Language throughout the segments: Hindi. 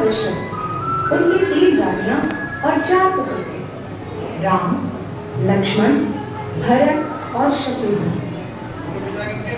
दशरथ उनकी 3 रानियां और 4 पुत्र थे, राम, लक्ष्मण, भरत और शत्रुघ्न।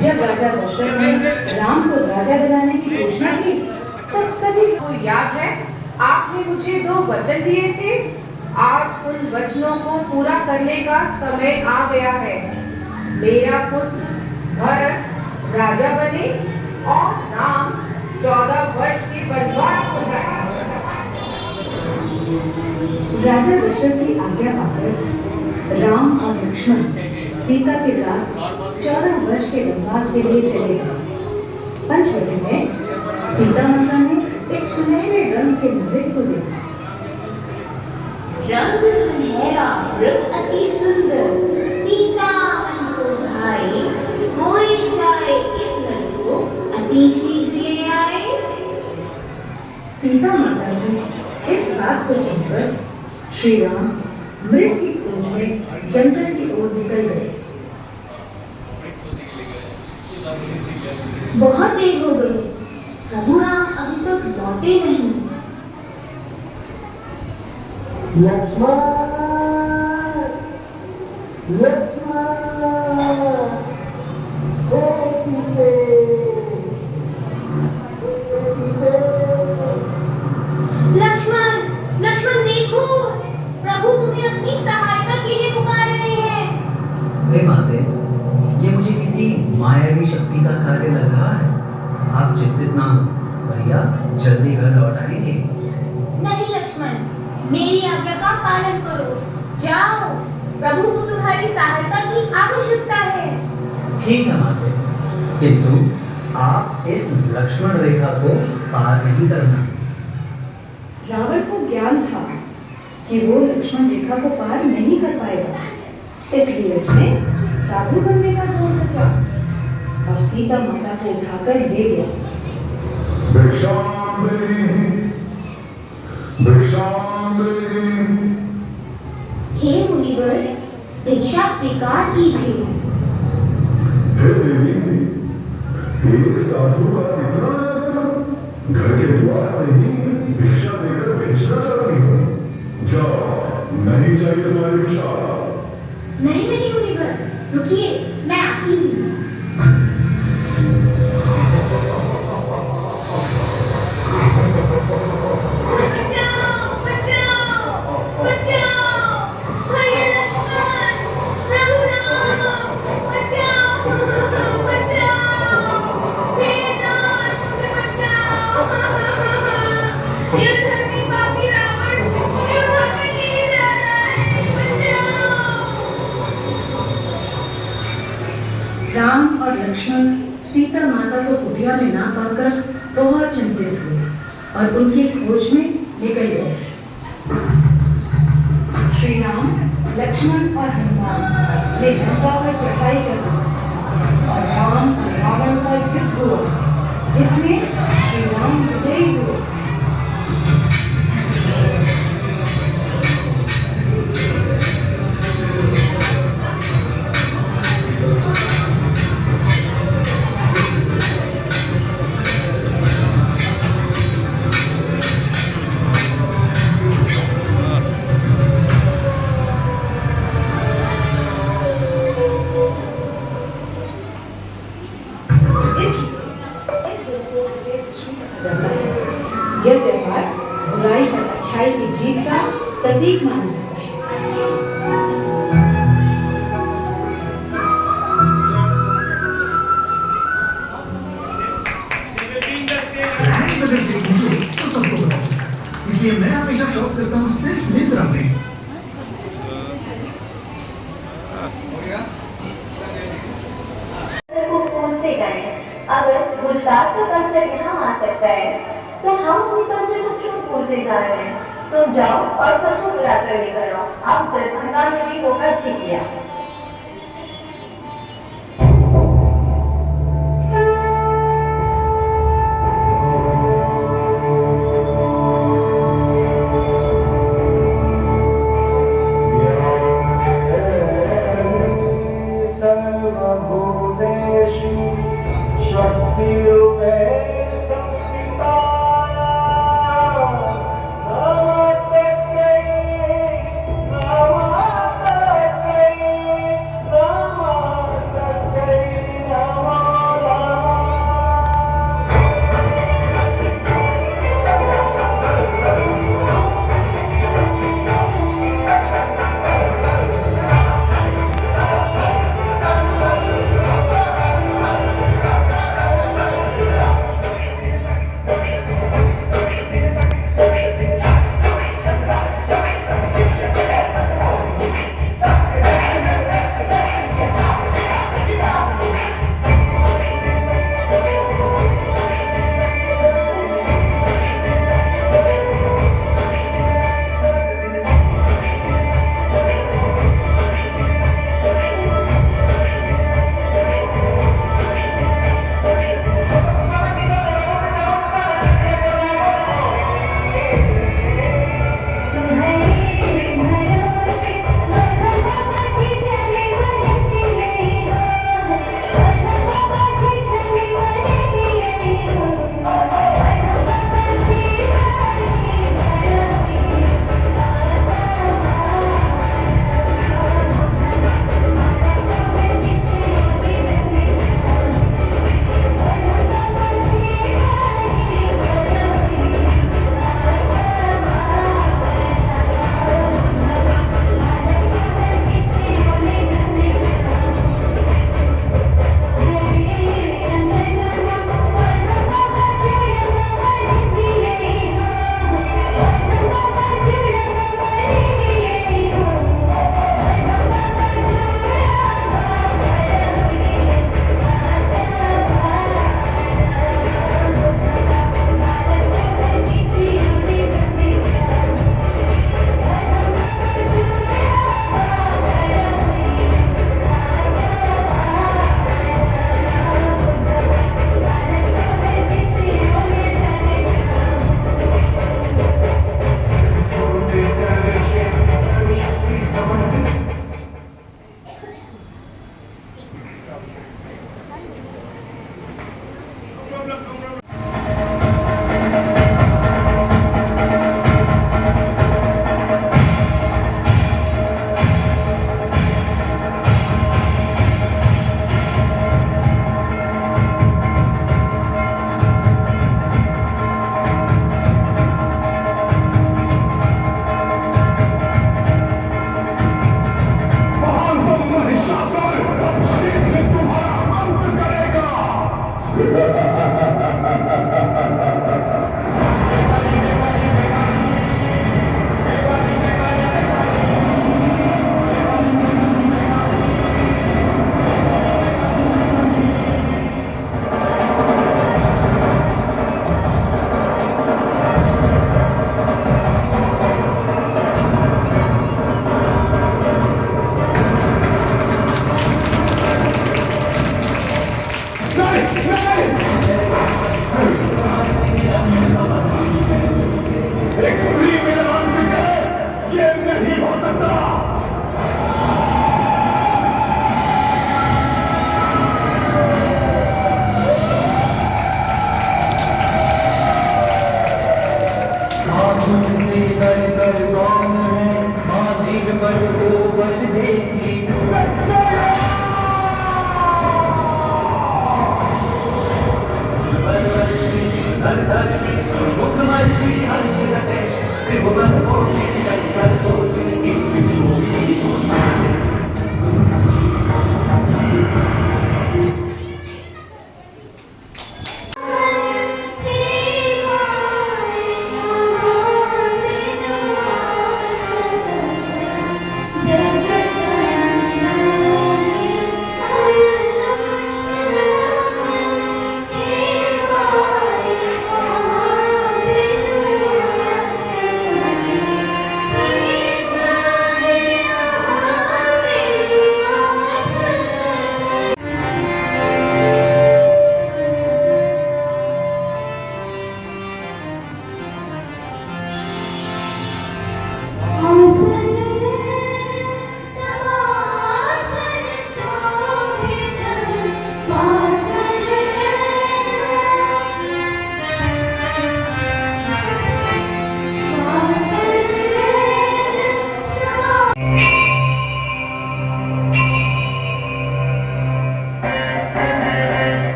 जब राजा दशरथ ने राम को राजा बनाने की घोषणा की, तब सभी को याद है आपने मुझे 2 वचन दिए थे। आज उन वचनों को पूरा करने का समय आ गया है। मेरा पुत्र भरत राजा बने और राम 14 वर्ष के वनवास हो जाए। राजा दशरथ की आज्ञा पाकर राम और लक्ष्मण सीता के साथ 14 वर्ष के वनवास के लिए चले गए। पंचवटी में सीता माता ने एक सुनहरे रंग के नृत्य को देखा। रंग सुनहरा रूप अति सुंदर, सीता मन को भाई, कोई जाए इस मन को अति शीघ्र आए। सीता माता की इस बात को सुनकर श्री राम मृग की खोज में जंगल की ओर निकल गए। बहुत देर हो गई, प्रभु राम अभी तक लौटे नहीं। लक्ष्मण, लक्ष्मण, लक्ष्मण, लक्ष्मण देखो, प्रभु तुम्हें अपनी सहायता के लिए पुकार रहे हैं। हे माते, ये मुझे किसी मायावी शक्ति का कार्य लग रहा है। आप चिंतित ना हो, भैया जल्दी घर लौट आएंगे। नहीं लक्ष्मण, मेरी आज्ञा का पालन करो। जाओ, प्रभु को तुम्हारी सहायता की आवश्यकता है। ठीक है माते, किंतु आप इस लक्ष्मण रेखा को पार नहीं करना। रावण को ज्ञान था कि वो लक्ष्मण रेखा को पार नहीं कर पाएगा, इसलिए उसने साधु बनने का बोल रखा और सीता माता को उठाकर ले गया। हे मुनिवर, भिक्षा स्वीकार कीजिए। हे देवी, एक साधु का इतना घर के द्वार से ही भिक्षा देकर भेजना चाहती हो? जाओ, नहीं चाहिए तुम्हारी भिक्षा। नहीं नहीं मुनिवर, रुकिए, मैं आती हूँ। राम और लक्ष्मण सीता माता को कुटिया में ना पाकर बहुत चिंतित हुए और उनकी खोज में निकल गए। श्री राम, लक्ष्मण और हनुमान ने लंका पर चढ़ाई कर दी और राम और रावण का युद्ध हुआ, जिसमें श्री राम विजयी हुए। यह त्योहार बुराई पर अच्छाई की जीत का प्रतीक माना जाता है। तो सबको बताओ, इसलिए मैं हमेशा शौक करता हूँ सिर्फ निद्रा में। अगर गुजरात का कल्चर यहाँ आ सकता है, तो हम अपनी कल्चर को क्यों भूलते जा रहे हैं? तो जाओ और सबको बुला कर लेकर आओ। आप दरभंगा में भी होगा, ठीक किया।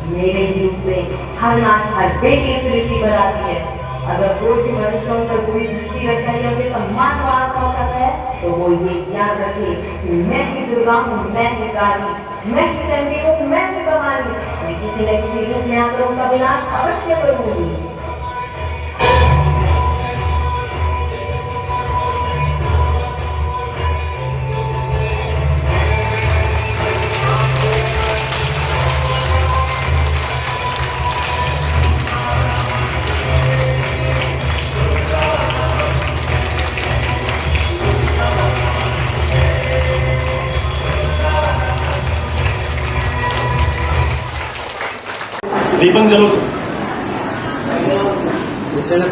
मेरे युग में हर नाच हर बेटी की दृष्टि बनाती है। अगर कोई भी मनुष्यों पर बुरी दृष्टि रखता है या उनके सम्मान को आत्मा करता है तो वो ये ध्यान रखे कि मैं भी दुर्गा हूँ, मैं भी काली, मैं भी चंडी हूँ, मैं भी कमाली, मैं किसी न किसी रूप में आकर उनका विनाश अवश्य करूंगी। दीपक जलो इसमें ना